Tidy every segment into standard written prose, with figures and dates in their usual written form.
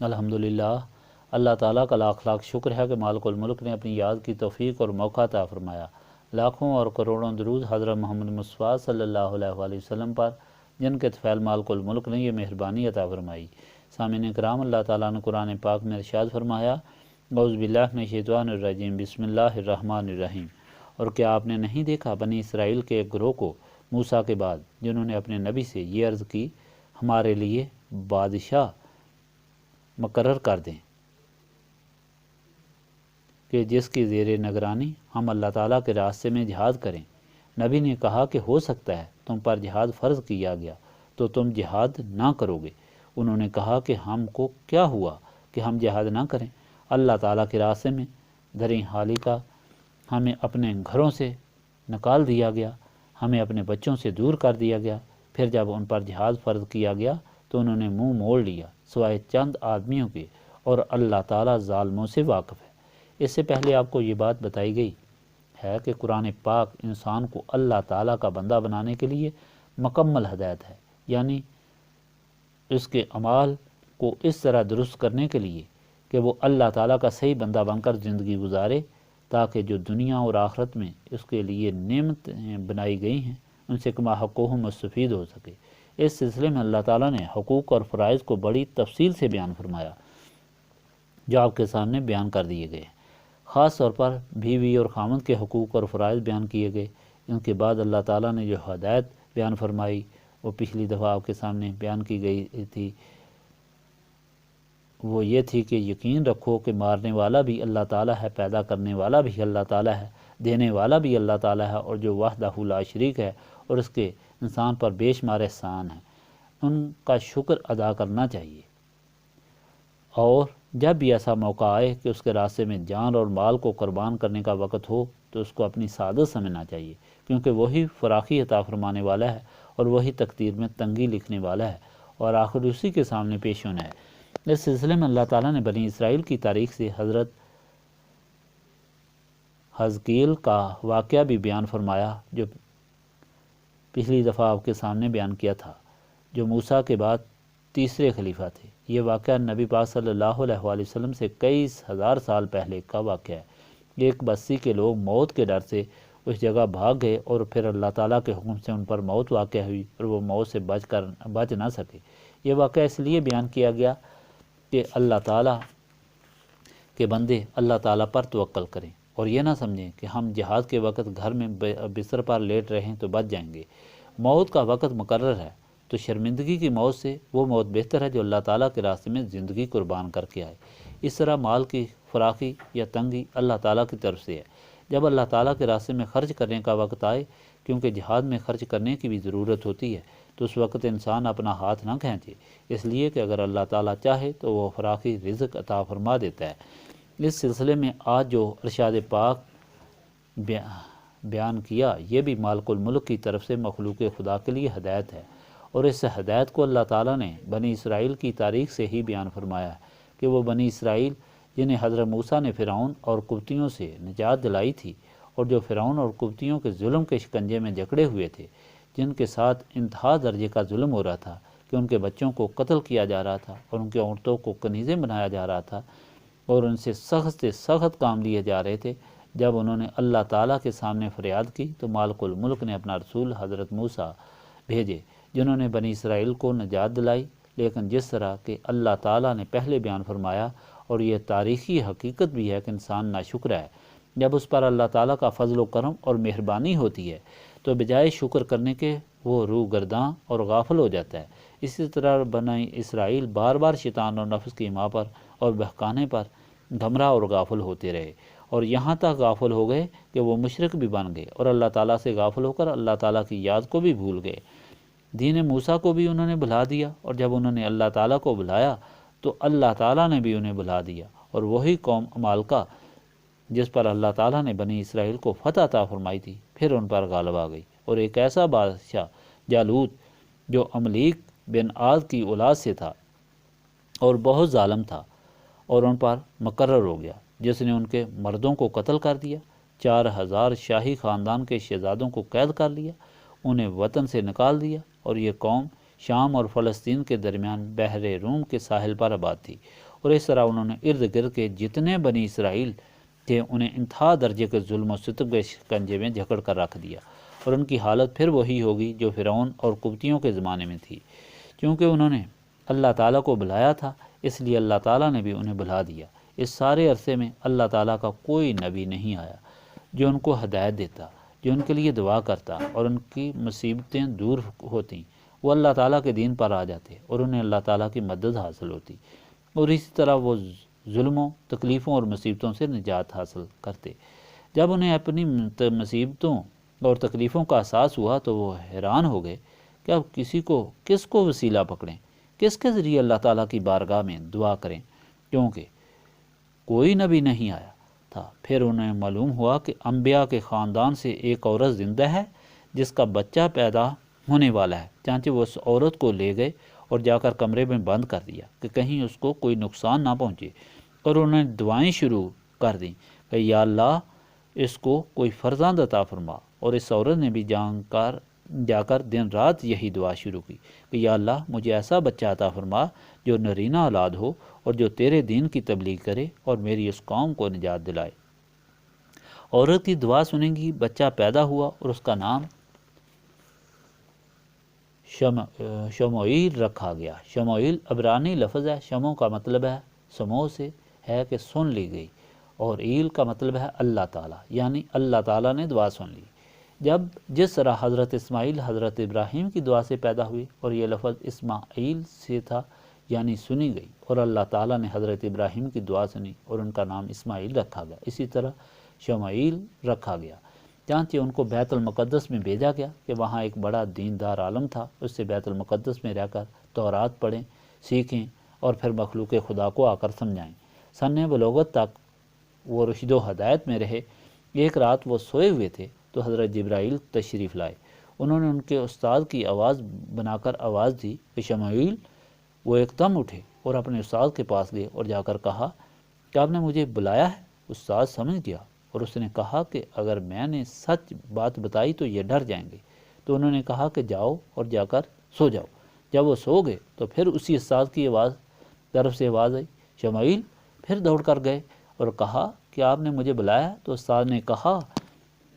الحمدللہ، اللہ تعالیٰ کا لاکھ لاکھ شکر ہے کہ مالک الملک نے اپنی یاد کی توفیق اور موقع عطا فرمایا۔ لاکھوں اور کروڑوں درود حضرت محمد مصطفیٰ صلی اللہ علیہ وآلہ وسلم پر، جن کے طفیل مالک الملک نے یہ مہربانی عطا فرمائی۔ سامعین کرام، اللہ تعالیٰ نے قرآن پاک میں ارشاد فرمایا، اعوذ باللہ من الشیطان الرجیم، بسم اللہ الرحمن الرحیم۔ اور کیا آپ نے نہیں دیکھا بنی اسرائیل کے ایک گروہ کو موسیٰ کے بعد، جنہوں نے اپنے نبی سے یہ عرض کی، ہمارے لیے بادشاہ مقرر کر دیں کہ جس کی زیر نگرانی ہم اللہ تعالیٰ کے راستے میں جہاد کریں۔ نبی نے کہا کہ ہو سکتا ہے تم پر جہاد فرض کیا گیا تو تم جہاد نہ کرو گے۔ انہوں نے کہا کہ ہم کو کیا ہوا کہ ہم جہاد نہ کریں؟ اللہ تعالیٰ کے راستے میں دھری حالی کا ہمیں اپنے گھروں سے نکال دیا گیا، ہمیں اپنے بچوں سے دور کر دیا گیا۔ پھر جب ان پر جہاد فرض کیا گیا تو انہوں نے منہ موڑ لیا سوائے چند آدمیوں کے، اور اللہ تعالیٰ ظالموں سے واقف ہے۔ اس سے پہلے آپ کو یہ بات بتائی گئی ہے کہ قرآن پاک انسان کو اللہ تعالیٰ کا بندہ بنانے کے لیے مکمل ہدایت ہے، یعنی اس کے اعمال کو اس طرح درست کرنے کے لیے کہ وہ اللہ تعالیٰ کا صحیح بندہ بن کر زندگی گزارے، تاکہ جو دنیا اور آخرت میں اس کے لیے نعمتیں بنائی گئی ہیں ان سے کما حقوق مستفید ہو سکے۔ اس سلسلے میں اللہ تعالیٰ نے حقوق اور فرائض کو بڑی تفصیل سے بیان فرمایا، جو آپ کے سامنے بیان کر دیے گئے۔ خاص طور پر بیوی اور خامند کے حقوق اور فرائض بیان کیے گئے۔ ان کے بعد اللہ تعالیٰ نے جو ہدایت بیان فرمائی وہ پچھلی دفعہ آپ کے سامنے بیان کی گئی تھی، وہ یہ تھی کہ یقین رکھو کہ مارنے والا بھی اللہ تعالیٰ ہے، پیدا کرنے والا بھی اللہ تعالیٰ ہے، دینے والا بھی اللہ تعالیٰ ہے، اور جو وحدہ لا شریک ہے اور اس کے انسان پر بے شمار احسان ہیں، ان کا شکر ادا کرنا چاہیے۔ اور جب بھی ایسا موقع آئے کہ اس کے راستے میں جان اور مال کو قربان کرنے کا وقت ہو تو اس کو اپنی سعادت سمجھنا چاہیے، کیونکہ وہی فراخی عطا فرمانے والا ہے اور وہی تقدیر میں تنگی لکھنے والا ہے، اور آخر اسی کے سامنے پیش ہونا ہے۔ اس سلسلے میں اللہ تعالیٰ نے بنی اسرائیل کی تاریخ سے حضرت حزقیل کا واقعہ بھی بیان فرمایا، جو پچھلی دفعہ آپ کے سامنے بیان کیا تھا، جو موسیٰ کے بعد تیسرے خلیفہ تھے۔ یہ واقعہ نبی پاک صلی اللہ علیہ وآلہ وسلم سے کئی ہزار سال پہلے کا واقعہ ہے۔ ایک بستی کے لوگ موت کے ڈر سے اس جگہ بھاگ گئے، اور پھر اللہ تعالیٰ کے حکم سے ان پر موت واقع ہوئی اور وہ موت سے بچ نہ سکے۔ یہ واقعہ اس لیے بیان کیا گیا کہ اللہ تعالیٰ کے بندے اللہ تعالیٰ پر توکل کریں اور یہ نہ سمجھیں کہ ہم جہاد کے وقت گھر میں بستر پر لیٹ رہیں تو بچ جائیں گے۔ موت کا وقت مقرر ہے تو شرمندگی کی موت سے وہ موت بہتر ہے جو اللہ تعالیٰ کے راستے میں زندگی قربان کر کے آئے۔ اس طرح مال کی فراخی یا تنگی اللہ تعالیٰ کی طرف سے ہے۔ جب اللہ تعالیٰ کے راستے میں خرچ کرنے کا وقت آئے، کیونکہ جہاد میں خرچ کرنے کی بھی ضرورت ہوتی ہے، تو اس وقت انسان اپنا ہاتھ نہ کھینچے، اس لیے کہ اگر اللہ تعالیٰ چاہے تو وہ فراخی رزق عطا فرما دیتا ہے۔ اس سلسلے میں آج جو ارشاد پاک بیان کیا، یہ بھی مالک الملک کی طرف سے مخلوق خدا کے لیے ہدایت ہے، اور اس ہدایت کو اللہ تعالیٰ نے بنی اسرائیل کی تاریخ سے ہی بیان فرمایا ہے کہ وہ بنی اسرائیل جنہیں حضرت موسیٰ نے فرعون اور قبطیوں سے نجات دلائی تھی، اور جو فرعون اور قبطیوں کے ظلم کے شکنجے میں جکڑے ہوئے تھے، جن کے ساتھ انتہا درجے کا ظلم ہو رہا تھا کہ ان کے بچوں کو قتل کیا جا رہا تھا اور ان کی عورتوں کو کنیزیں بنایا جا رہا تھا، اور ان سے سخت کام لیے جا رہے تھے۔ جب انہوں نے اللہ تعالیٰ کے سامنے فریاد کی تو مالک الملک نے اپنا رسول حضرت موسیٰ بھیجے، جنہوں نے بنی اسرائیل کو نجات دلائی۔ لیکن جس طرح کہ اللہ تعالیٰ نے پہلے بیان فرمایا، اور یہ تاریخی حقیقت بھی ہے کہ انسان ناشکر ہے، جب اس پر اللہ تعالیٰ کا فضل و کرم اور مہربانی ہوتی ہے تو بجائے شکر کرنے کے وہ روح گرداں اور غافل ہو جاتا ہے۔ اسی طرح بنی اسرائیل بار بار شیطان اور نفس کی ماں پر اور بہکانے پر گھمراہ اور غافل ہوتے رہے، اور یہاں تک غافل ہو گئے کہ وہ مشرک بھی بن گئے، اور اللہ تعالیٰ سے غافل ہو کر اللہ تعالیٰ کی یاد کو بھی بھول گئے۔ دین موسیٰ کو بھی انہوں نے بھلا دیا، اور جب انہوں نے اللہ تعالیٰ کو بھلایا تو اللہ تعالیٰ نے بھی انہیں بھلا دیا، اور وہی قوم عمالقہ جس پر اللہ تعالیٰ نے بنی اسرائیل کو فتح عطا فرمائی تھی، پھر ان پر غالب آ گئی، اور ایک ایسا بادشاہ جالوت جو عملیق بن عاد کی اولاد سے تھا اور بہت ظالم تھا، اور ان پر مقرر ہو گیا، جس نے ان کے مردوں کو قتل کر دیا، 4000 شاہی خاندان کے شہزادوں کو قید کر لیا، انہیں وطن سے نکال دیا، اور یہ قوم شام اور فلسطین کے درمیان بحر روم کے ساحل پر آباد تھی، اور اس طرح انہوں نے ارد گرد کے جتنے بنی اسرائیل تھے انہیں انتہا درجے کے ظلم و ستم کے شکنجے میں جکڑ کر رکھ دیا، اور ان کی حالت پھر وہی ہوگی جو فرعون اور قبطیوں کے زمانے میں تھی۔ چونکہ انہوں نے اللہ تعالیٰ کو بلایا تھا، اس لیے اللہ تعالیٰ نے بھی انہیں بلا دیا۔ اس سارے عرصے میں اللہ تعالیٰ کا کوئی نبی نہیں آیا جو ان کو ہدایت دیتا، جو ان کے لیے دعا کرتا اور ان کی مصیبتیں دور ہوتیں۔ وہ اللہ تعالیٰ کے دین پر آ جاتے اور انہیں اللہ تعالیٰ کی مدد حاصل ہوتی، اور اسی طرح وہ ظلموں، تکلیفوں اور مصیبتوں سے نجات حاصل کرتے۔ جب انہیں اپنی مصیبتوں اور تکلیفوں کا احساس ہوا تو وہ حیران ہو گئے کہ اب کس کو وسیلہ پکڑیں، کس کے ذریعے اللہ تعالیٰ کی بارگاہ میں دعا کریں، کیونکہ کوئی نبی نہیں آیا تھا۔ پھر انہیں معلوم ہوا کہ انبیاء کے خاندان سے ایک عورت زندہ ہے جس کا بچہ پیدا ہونے والا ہے۔ چنانچہ وہ اس عورت کو لے گئے اور جا کر کمرے میں بند کر دیا کہ کہیں اس کو کوئی نقصان نہ پہنچے، اور انہوں نے دعائیں شروع کر دیں کہ یا اللہ اس کو کوئی فرزند عطا فرما۔ اور اس عورت نے بھی جا کر دن رات یہی دعا شروع کی کہ یا اللہ مجھے ایسا بچہ عطا فرما جو نرینہ اولاد ہو اور جو تیرے دین کی تبلیغ کرے اور میری اس قوم کو نجات دلائے۔ عورت کی دعا سنیں گی، بچہ پیدا ہوا اور اس کا نام شموئیل رکھا گیا۔ شموئیل عبرانی لفظ ہے، شمو کا مطلب ہے سمو سے ہے کہ سن لی گئی، اور ایل کا مطلب ہے اللہ تعالیٰ، یعنی اللہ تعالیٰ نے دعا سن لی۔ جس طرح حضرت اسماعیل حضرت ابراہیم کی دعا سے پیدا ہوئے اور یہ لفظ اسماعیل سے تھا یعنی سنی گئی، اور اللہ تعالیٰ نے حضرت ابراہیم کی دعا سنی اور ان کا نام اسماعیل رکھا گیا، اسی طرح شموئیل رکھا گیا۔ چنانچہ ان کو بیت المقدس میں بھیجا گیا کہ وہاں ایک بڑا دیندار عالم تھا، اس سے بیت المقدس میں رہ کر تورات پڑھیں، سیکھیں اور پھر مخلوق خدا کو آ کر سمجھائیں۔ سن بلوغت تک وہ رشد و ہدایت میں رہے۔ ایک رات وہ سوئے ہوئے تھے تو حضرت جبرائیل تشریف لائے۔ انہوں نے ان کے استاد کی آواز بنا کر آواز دی کہ شموئیل۔ وہ ایک دم اٹھے اور اپنے استاد کے پاس گئے اور جا کر کہا کہ آپ نے مجھے بلایا ہے۔ استاد سمجھ گیا اور اس نے کہا کہ اگر میں نے سچ بات بتائی تو یہ ڈر جائیں گے۔ تو انہوں نے کہا کہ جاؤ اور جا کر سو جاؤ۔ جب وہ سو گئے تو پھر اسی استاد کی طرف سے آواز آئی، شموئیل۔ پھر دوڑ کر گئے اور کہا کہ آپ نے مجھے بلایا۔ تو استاد نے کہا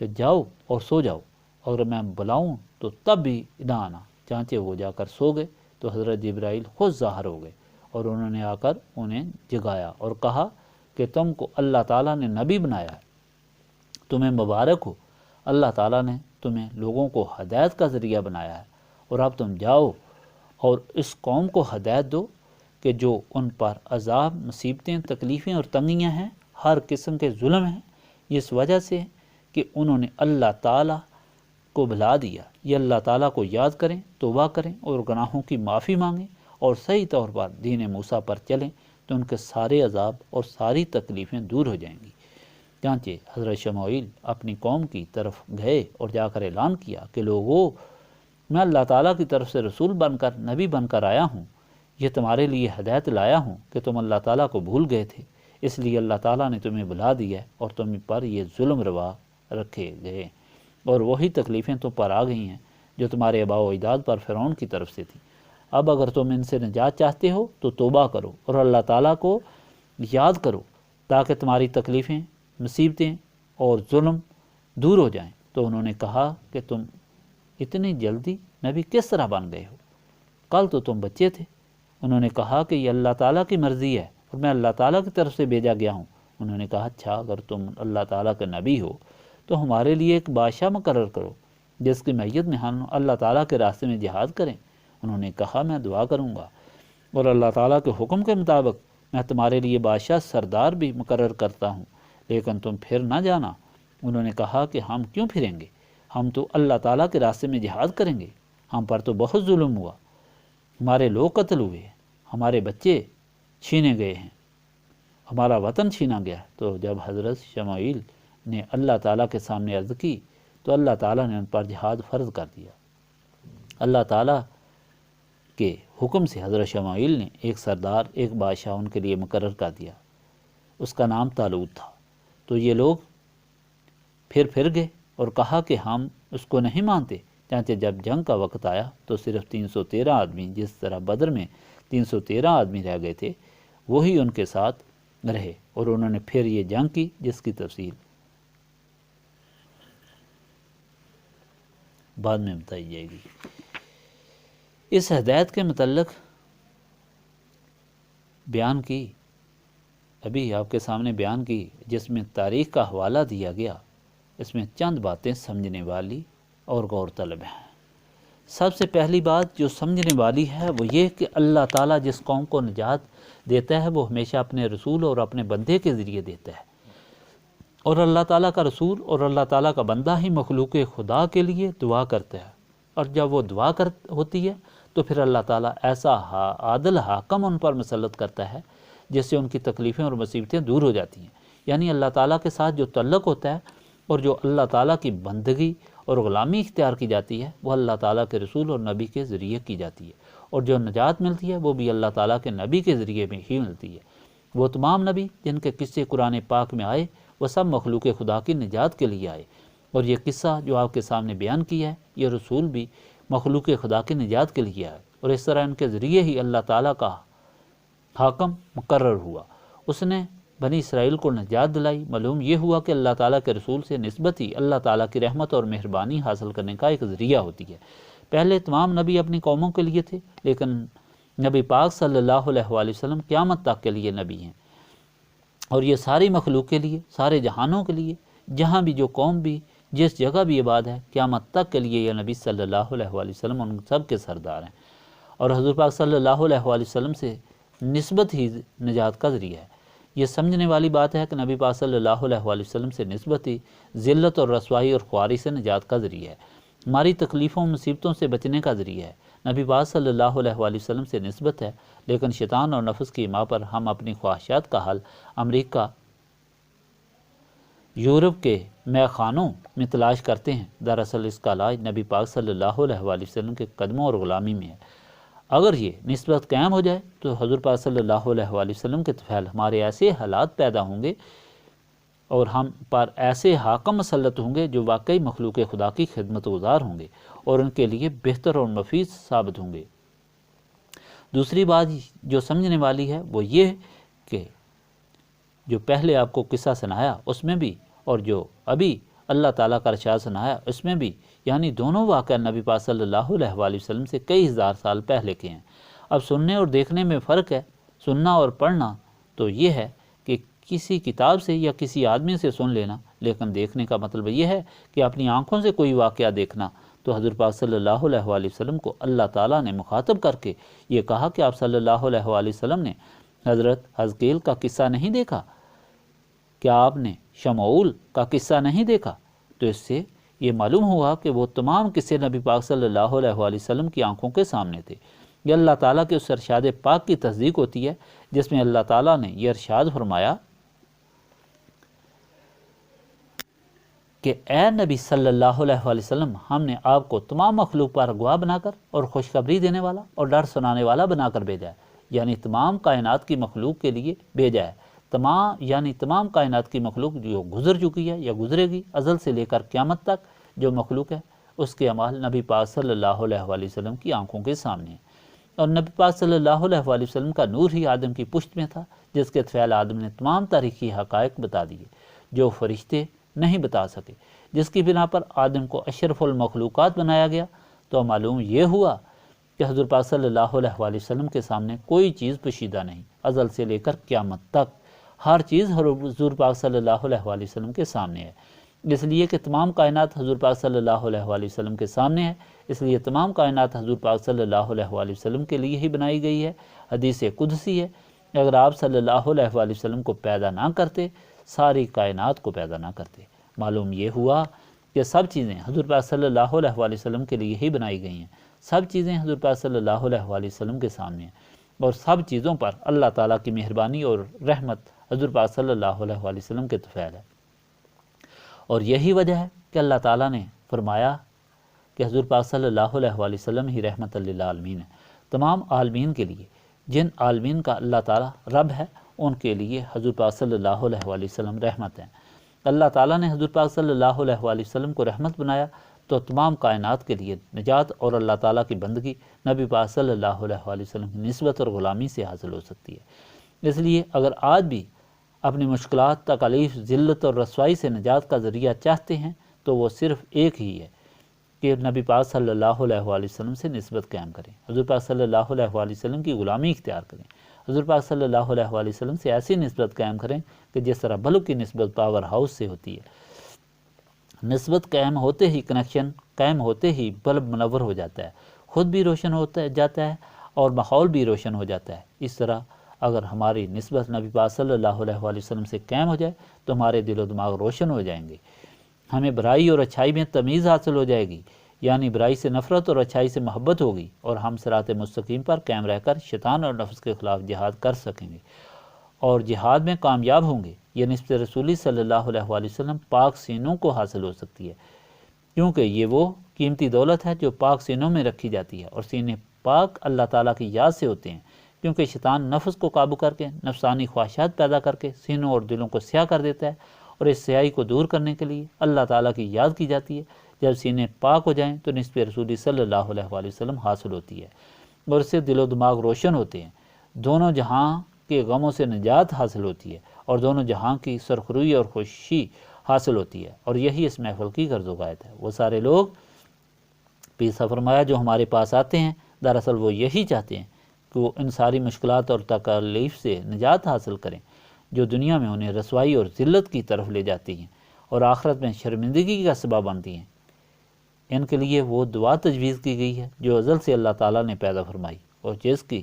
کہ جاؤ اور سو جاؤ، اگر میں بلاؤں تو تب بھی نہ آنا۔ چنانچہ وہ جا کر سو گئے تو حضرت جبرائیل خود ظاہر ہو گئے اور انہوں نے آ کر انہیں جگایا اور کہا کہ تم کو اللہ تعالیٰ نے نبی بنایا ہے، تمہیں مبارک ہو، اللہ تعالیٰ نے تمہیں لوگوں کو ہدایت کا ذریعہ بنایا ہے، اور اب تم جاؤ اور اس قوم کو ہدایت دو کہ جو ان پر عذاب، مصیبتیں، تکلیفیں اور تنگیاں ہیں، ہر قسم کے ظلم ہیں، یہ اس وجہ سے کہ انہوں نے اللہ تعالیٰ کو بھلا دیا۔ یہ اللہ تعالیٰ کو یاد کریں، توبہ کریں اور گناہوں کی معافی مانگیں اور صحیح طور پر دین موسیٰ پر چلیں تو ان کے سارے عذاب اور ساری تکلیفیں دور ہو جائیں گی۔ چنانچہ حضرت شموئیل اپنی قوم کی طرف گئے اور جا کر اعلان کیا کہ لوگو، میں اللہ تعالیٰ کی طرف سے رسول بن کر، نبی بن کر آیا ہوں۔ یہ تمہارے لیے ہدایت لایا ہوں کہ تم اللہ تعالیٰ کو بھول گئے تھے، اس لیے اللہ تعالیٰ نے تمہیں بلا دیا ہے اور تم پر یہ ظلم روا رکھے گئے، اور وہی تکلیفیں تم پر آ گئی ہیں جو تمہارے آباء و اجداد پر فرعون کی طرف سے تھیں۔ اب اگر تم ان سے نجات چاہتے ہو تو توبہ کرو اور اللہ تعالیٰ کو یاد کرو تاکہ تمہاری تکلیفیں، مصیبتیں اور ظلم دور ہو جائیں۔ تو انہوں نے کہا کہ تم اتنی جلدی نبی کس طرح بن گئے ہو؟ کل تو تم بچے تھے۔ انہوں نے کہا کہ یہ اللہ تعالیٰ کی مرضی ہے اور میں اللہ تعالیٰ کی طرف سے بھیجا گیا ہوں۔ انہوں نے کہا اچھا، اگر تم اللہ تعالیٰ کے نبی ہو تو ہمارے لیے ایک بادشاہ مقرر کرو جس کی میت میں ہم اللہ تعالیٰ کے راستے میں جہاد کریں۔ انہوں نے کہا میں دعا کروں گا اور اللہ تعالیٰ کے حکم کے مطابق میں تمہارے لیے بادشاہ سردار بھی مقرر کرتا ہوں، لیکن تم پھر نہ جانا۔ انہوں نے کہا کہ ہم کیوں پھریں گے؟ ہم تو اللہ تعالیٰ کے راستے میں جہاد کریں گے۔ ہم پر تو بہت ظلم ہوا، ہمارے لوگ قتل ہوئے، ہمارے بچے چھینے گئے ہیں، ہمارا وطن چھینا گیا۔ تو جب حضرت شموئیل نے اللہ تعالیٰ کے سامنے عرض کی تو اللہ تعالیٰ نے ان پر جہاد فرض کر دیا۔ اللہ تعالیٰ کے حکم سے حضرت شموئیل نے ایک سردار، ایک بادشاہ ان کے لیے مقرر کر دیا، اس کا نام طالوت تھا۔ تو یہ لوگ پھر گئے اور کہا کہ ہم اس کو نہیں مانتے۔ چنانچہ جب جنگ کا وقت آیا تو صرف 313 آدمی، جس طرح بدر میں 313 آدمی رہ گئے تھے، وہی ان کے ساتھ رہے، اور انہوں نے پھر یہ جنگ کی جس کی تفصیل بعد میں بتائی جائے گی۔ اس ہدایت کے متعلق بیان کی، ابھی آپ کے سامنے بیان کی، جس میں تاریخ کا حوالہ دیا گیا، اس میں چند باتیں سمجھنے والی اور غور طلب ہیں۔ سب سے پہلی بات جو سمجھنے والی ہے وہ یہ کہ اللہ تعالیٰ جس قوم کو نجات دیتا ہے وہ ہمیشہ اپنے رسول اور اپنے بندے کے ذریعے دیتا ہے، اور اللہ تعالیٰ کا رسول اور اللہ تعالیٰ کا بندہ ہی مخلوق خدا کے لیے دعا کرتا ہے، اور جب وہ دعا ہوتی ہے تو پھر اللہ تعالیٰ ایسا عادل حاکم ان پر مسلط کرتا ہے جس سے ان کی تکلیفیں اور مصیبتیں دور ہو جاتی ہیں۔ یعنی اللہ تعالیٰ کے ساتھ جو تعلق ہوتا ہے اور جو اللہ تعالیٰ کی بندگی اور غلامی اختیار کی جاتی ہے وہ اللہ تعالیٰ کے رسول اور نبی کے ذریعے کی جاتی ہے، اور جو نجات ملتی ہے وہ بھی اللہ تعالیٰ کے نبی کے ذریعے میں ہی ملتی ہے۔ وہ تمام نبی جن کے قصے قرآن پاک میں آئے وہ سب مخلوق خدا کی نجات کے لیے آئے، اور یہ قصہ جو آپ کے سامنے بیان کیا ہے یہ رسول بھی مخلوق خدا کی نجات کے لیے آئے، اور اس طرح ان کے ذریعے ہی اللہ تعالیٰ کا حاکم مقرر ہوا، اس نے بنی اسرائیل کو نجات دلائی۔ معلوم یہ ہوا کہ اللہ تعالیٰ کے رسول سے نسبت ہی اللہ تعالیٰ کی رحمت اور مہربانی حاصل کرنے کا ایک ذریعہ ہوتی ہے۔ پہلے تمام نبی اپنی قوموں کے لیے تھے، لیکن نبی پاک صلی اللہ علیہ وآلہ وسلم قیامت تک کے لیے نبی ہیں، اور یہ ساری مخلوق کے لیے، سارے جہانوں کے لیے، جہاں بھی جو قوم بھی جس جگہ بھی آباد ہے، قیامت تک کے لیے یہ نبی صلی اللہ علیہ وآلہ وسلم ان سب کے سردار ہیں، اور حضور پاک صلی اللہ علیہ وآلہ وسلم سے نسبت ہی نجات کا ذریعہ ہے۔ یہ سمجھنے والی بات ہے کہ نبی پاک صلی اللہ علیہ وآلہ وسلم سے نسبت ہی ذلت اور رسوائی اور خواری سے نجات کا ذریعہ ہے، ہماری تکلیفوں مصیبتوں سے بچنے کا ذریعہ ہے۔ نبی پاک صلی اللہ علیہ وآلہ وسلم سے نسبت ہے، لیکن شیطان اور نفس کی ماں پر ہم اپنی خواہشات کا حل امریکہ، یورپ کے مے خانوں میں تلاش کرتے ہیں۔ دراصل اس کا علاج نبی پاک صلی اللہ علیہ وآلہ وسلم کے قدموں اور غلامی میں ہے۔ اگر یہ نسبت قائم ہو جائے تو حضور پاک صلی اللہ علیہ وآلہ وسلم کے طفیل ہمارے ایسے حالات پیدا ہوں گے اور ہم پر ایسے حاکم مسلط ہوں گے جو واقعی مخلوق خدا کی خدمت گزار ہوں گے اور ان کے لیے بہتر اور مفید ثابت ہوں گے۔ دوسری بات جو سمجھنے والی ہے وہ یہ کہ جو پہلے آپ کو قصہ سنایا اس میں بھی اور جو ابھی اللہ تعالیٰ کا ارشاد سنایا اس میں بھی، یعنی دونوں واقعہ نبی پاک صلی اللہ علیہ وآلہ وسلم سے کئی ہزار سال پہلے کے ہیں۔ اب سننے اور دیکھنے میں فرق ہے۔ سننا اور پڑھنا تو یہ ہے کہ کسی کتاب سے یا کسی آدمی سے سن لینا، لیکن دیکھنے کا مطلب یہ ہے کہ اپنی آنکھوں سے کوئی واقعہ دیکھنا۔ تو حضور پاک صلی اللہ علیہ وآلہ وسلم کو اللہ تعالیٰ نے مخاطب کر کے یہ کہا کہ آپ صلی اللہ علیہ وآلہ وسلم نے حضرت حزقیل کا قصہ نہیں دیکھا؟ کیا آپ نے شمعول کا قصہ نہیں دیکھا؟ تو اس سے یہ معلوم ہوا کہ وہ تمام قصے نبی پاک صلی اللہ علیہ وآلہ وسلم کی آنکھوں کے سامنے تھے۔ یہ اللہ تعالیٰ کے اس ارشاد پاک کی تصدیق ہوتی ہے جس میں اللہ تعالیٰ نے یہ ارشاد فرمایا کہ اے نبی صلی اللہ علیہ وآلہ وسلم، ہم نے آپ کو تمام مخلوق پر گواہ بنا کر اور خوشخبری دینے والا اور ڈر سنانے والا بنا کر بھیجا ہے، یعنی تمام کائنات کی مخلوق کے لیے بھیجا ہے۔ تمام کائنات کی مخلوق جو گزر چکی ہے یا گزرے گی، ازل سے لے کر قیامت تک جو مخلوق ہے اس کے اعمال نبی پاک صلی اللہ علیہ وآلہ وسلم کی آنکھوں کے سامنے ہیں، اور نبی پاک صلی اللہ علیہ وآلہ وسلم کا نور ہی آدم کی پشت میں تھا، جس کے طفیل آدم نے تمام تاریخی حقائق بتا دیے جو فرشتے نہیں بتا سکے، جس کی بنا پر آدم کو اشرف المخلوقات بنایا گیا۔ تو معلوم یہ ہوا کہ حضور پاک صلی اللہ علیہ وآلہ وسلم کے سامنے کوئی چیز پوشیدہ نہیں، ازل سے لے کر قیامت تک ہر چیز حضور پاک صلی اللہ علیہ وآلہ وسلم کے سامنے ہے۔ اس لیے کہ تمام کائنات حضور پاک صلی اللہ علیہ وآلہ وسلم کے سامنے ہے، اس لیے تمام کائنات حضور پاک صلی اللہ علیہ وآلہ وسلم کے لیے ہی بنائی گئی ہے۔ حدیث قدسی ہے، اگر آپ صلی اللہ علیہ وآلہ وسلم کو پیدا نہ کرتے ساری کائنات کو پیدا نہ کرتے۔ معلوم یہ ہوا کہ سب چیزیں حضور پاک صلی اللہ علیہ وآلہ وسلم کے لیے ہی بنائی گئی ہیں، سب چیزیں حضور پاک صلی اللہ علیہ وآلہ وسلم کے سامنے ہیں، اور سب چیزوں پر اللہ تعالیٰ کی مہربانی اور رحمت حضور پاک صلی اللہ علیہ وآلہ وسلم کے طفیل ہے۔ اور یہی وجہ ہے کہ اللہ تعالیٰ نے فرمایا کہ حضور پاک صلی اللہ علیہ وآلہ وسلم ہی رحمت للعالمین ہے، تمام عالمین کے لیے۔ جن عالمین کا اللہ تعالیٰ رب ہے ان کے لیے حضور پاک صلی اللہ علیہ وآلہ وسلم رحمت ہیں۔ اللہ تعالیٰ نے حضور پاک صلی اللہ علیہ وآلہ وسلم کو رحمت بنایا تو تمام کائنات کے لیے نجات اور اللہ تعالیٰ کی بندگی نبی پاک صلی اللہ علیہ وآلہ وسلم کی نسبت اور غلامی سے حاصل ہو سکتی ہے۔ اس لیے اگر آج بھی اپنی مشکلات، تکالیف، ذلت اور رسوائی سے نجات کا ذریعہ چاہتے ہیں تو وہ صرف ایک ہی ہے کہ نبی پاک صلی اللہ علیہ وآلہ وسلم سے نسبت قائم کریں، حضور پاک صلی اللہ علیہ وآلہ وسلم کی غلامی اختیار کریں، حضور پاک صلی اللہ علیہ وآلہ وسلم سے ایسی نسبت قائم کریں کہ جس طرح بلب کی نسبت پاور ہاؤس سے ہوتی ہے۔ نسبت قائم ہوتے ہی، کنیکشن قائم ہوتے ہی بلب منور ہو جاتا ہے، خود بھی روشن ہوتا جاتا ہے اور ماحول بھی روشن ہو جاتا ہے۔ اس طرح اگر ہماری نسبت نبی پاک صلی اللہ علیہ وآلہ وسلم سے قائم ہو جائے تو ہمارے دل و دماغ روشن ہو جائیں گے، ہمیں برائی اور اچھائی میں تمیز حاصل ہو جائے گی، یعنی برائی سے نفرت اور اچھائی سے محبت ہوگی، اور ہم صراط مستقیم پر قائم رہ کر شیطان اور نفس کے خلاف جہاد کر سکیں گے اور جہاد میں کامیاب ہوں گے۔ یہ نسبت رسولی صلی اللہ علیہ وآلہ وسلم پاک سینوں کو حاصل ہو سکتی ہے، کیونکہ یہ وہ قیمتی دولت ہے جو پاک سینوں میں رکھی جاتی ہے، اور سینے پاک اللہ تعالیٰ کی یاد سے ہوتے ہیں، کیونکہ شیطان نفس کو قابو کر کے، نفسانی خواہشات پیدا کر کے سینوں اور دلوں کو سیاہ کر دیتا ہے، اور اس سیاہی کو دور کرنے کے لیے اللہ تعالیٰ کی یاد کی جاتی ہے۔ جب سینے پاک ہو جائیں تو نسبت رسولی صلی اللہ علیہ وآلہ وسلم حاصل ہوتی ہے، اور اس سے دل و دماغ روشن ہوتے ہیں، دونوں جہاں کے غموں سے نجات حاصل ہوتی ہے اور دونوں جہاں کی سرخروئی اور خوشی حاصل ہوتی ہے، اور یہی اس محفل کی غرض و غایت ہے۔ وہ سارے لوگ پیر صاحب فرمایا جو ہمارے پاس آتے ہیں، دراصل وہ یہی چاہتے ہیں کہ وہ ان ساری مشکلات اور تکالیف سے نجات حاصل کریں جو دنیا میں انہیں رسوائی اور ذلت کی طرف لے جاتی ہیں اور آخرت میں شرمندگی کا سبب بنتی ہیں۔ ان کے لیے وہ دعا تجویز کی گئی ہے جو ازل سے اللہ تعالیٰ نے پیدا فرمائی، اور جس کی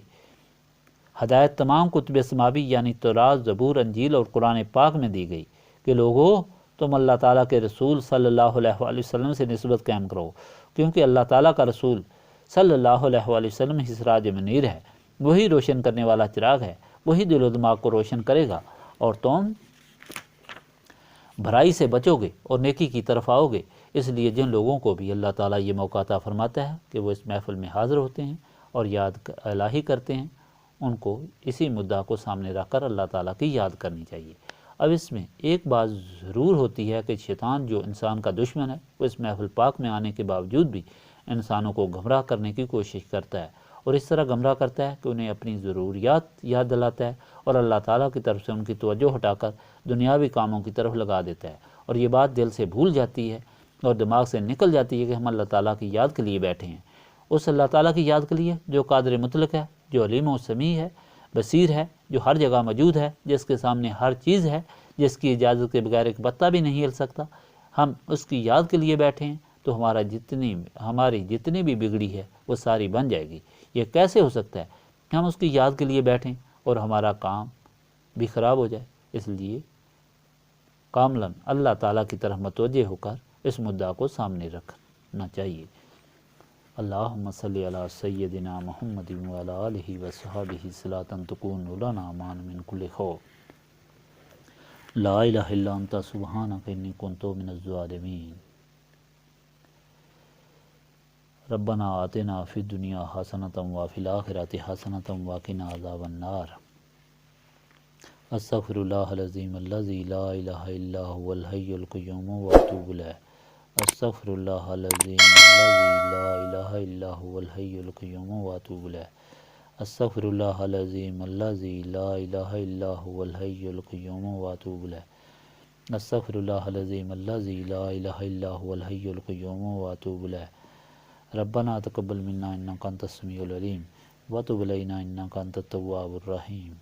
ہدایت تمام کتب سماوی یعنی تورات، زبور، انجیل اور قرآن پاک میں دی گئی کہ لوگو تم اللہ تعالیٰ کے رسول صلی اللہ علیہ وآلہ وسلم سے نسبت قائم کرو، کیونکہ اللہ تعالیٰ کا رسول صلی اللہ علیہ وآلہ وسلم ہی سراج منیر ہے، وہی روشن کرنے والا چراغ ہے، وہی دل و دماغ کو روشن کرے گا اور تم برائی سے بچو گے اور نیکی کی طرف آؤ گے۔ اس لیے جن لوگوں کو بھی اللہ تعالیٰ یہ موقع عطا فرماتا ہے کہ وہ اس محفل میں حاضر ہوتے ہیں اور یاد الہی کرتے ہیں، ان کو اسی مدعا کو سامنے رکھ کر اللہ تعالیٰ کی یاد کرنی چاہیے۔ اب اس میں ایک بات ضرور ہوتی ہے کہ شیطان جو انسان کا دشمن ہے وہ اس محفل پاک میں آنے کے باوجود بھی انسانوں کو گمراہ کرنے کی کوشش کرتا ہے، اور اس طرح گمراہ کرتا ہے کہ انہیں اپنی ضروریات یاد دلاتا ہے اور اللہ تعالیٰ کی طرف سے ان کی توجہ ہٹا کر دنیاوی کاموں کی طرف لگا دیتا ہے، اور یہ بات دل سے بھول جاتی ہے اور دماغ سے نکل جاتی ہے کہ ہم اللہ تعالیٰ کی یاد کے لیے بیٹھے ہیں، اس اللہ تعالیٰ کی یاد کے لیے جو قادر مطلق ہے، جو علیم و سمیع ہے، بصیر ہے، جو ہر جگہ موجود ہے، جس کے سامنے ہر چیز ہے، جس کی اجازت کے بغیر ایک پتا بھی نہیں ہل سکتا۔ ہم اس کی یاد کے لیے بیٹھے ہیں تو ہماری جتنی بھی بگڑی ہے وہ ساری بن جائے گی۔ یہ کیسے ہو سکتا ہے کہ ہم اس کی یاد کے لیے بیٹھیں اور ہمارا کام بھی خراب ہو جائے؟ اس لیے کاملاً اللہ تعالیٰ کی طرف متوجہ ہو کر اس مدعا کو سامنے رکھنا چاہیے۔ اللہم صلی علی سیدنا محمد وعلی آلہ وصحبہ صلاۃ تکون لنا امان من کل خوف، لا الہ الا انت سبحانک انی کنت من الظالمین۔ ربنا آتنا فی الدنیا حسنۃ وفی الآخرۃ حسنۃ وقنا عذاب النار۔ استغفر اللہ العظیم الذی لا الہ الا هو الحی القیوم واتوب الیہ۔ استغفر اللہ العظیم الذی لا الہ الا هو الحی القیوم واتوب الیہ۔ استغفر اللہ العظیم الذی لا الہ الا هو الحی القیوم واتوب الیہ۔ استغفر اللہ العظیم الذی لا الہ الا هو الحی القیوم واتوب الیہ۔ ربنا تقبل منا انک انت السمیع العلیم وتب علینا انک انت التواب الرحیم۔